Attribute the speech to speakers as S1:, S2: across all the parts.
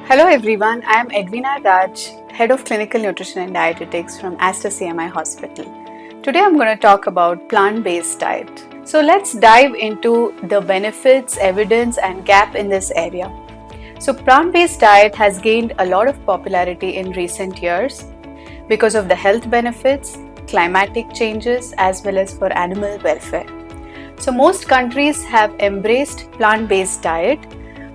S1: Hello everyone, I am Edwina Raj, Head of Clinical Nutrition and Dietetics from Aster CMI Hospital. Today I'm going to talk about plant-based diet. So let's dive into the benefits, evidence and gap in this area. So plant-based diet has gained a lot of popularity in recent years because of the health benefits, climatic changes as well as for animal welfare. So most countries have embraced plant-based diet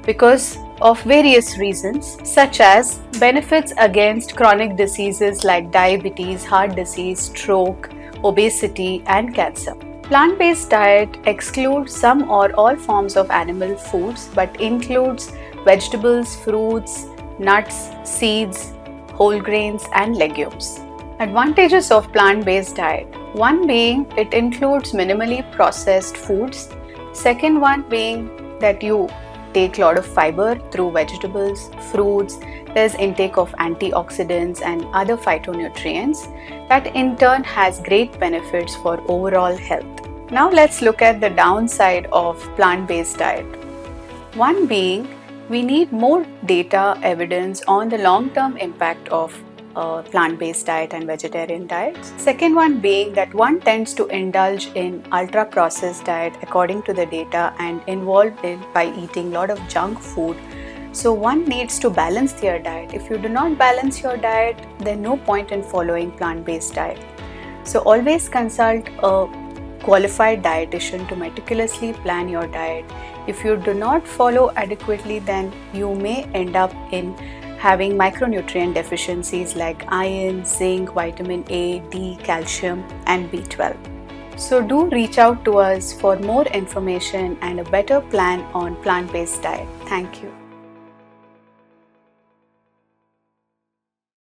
S1: because of various reasons such as benefits against chronic diseases like diabetes, heart disease, stroke, obesity and cancer. Plant-based diet excludes some or all forms of animal foods but includes vegetables, fruits, nuts, seeds, whole grains and legumes. Advantages of plant-based diet. One being it includes minimally processed foods. Second one being that you take a lot of fiber through vegetables, fruits. There's intake of antioxidants and other phytonutrients that in turn has great benefits for overall health. Now let's look at the downside of plant-based diet. One being we need more data evidence on the long-term impact of plant-based diet and vegetarian diets. Second one being that one tends to indulge in ultra-processed diet according to the data and involved in by eating a lot of junk food. So one needs to balance their diet. If you do not balance your diet, then no point in following plant-based diet. So always consult a qualified dietitian to meticulously plan your diet. If you do not follow adequately, then you may end up in having micronutrient deficiencies like iron, zinc, vitamin A, D, calcium and B12. So do reach out to us for more information and a better plan on plant-based diet. Thank you.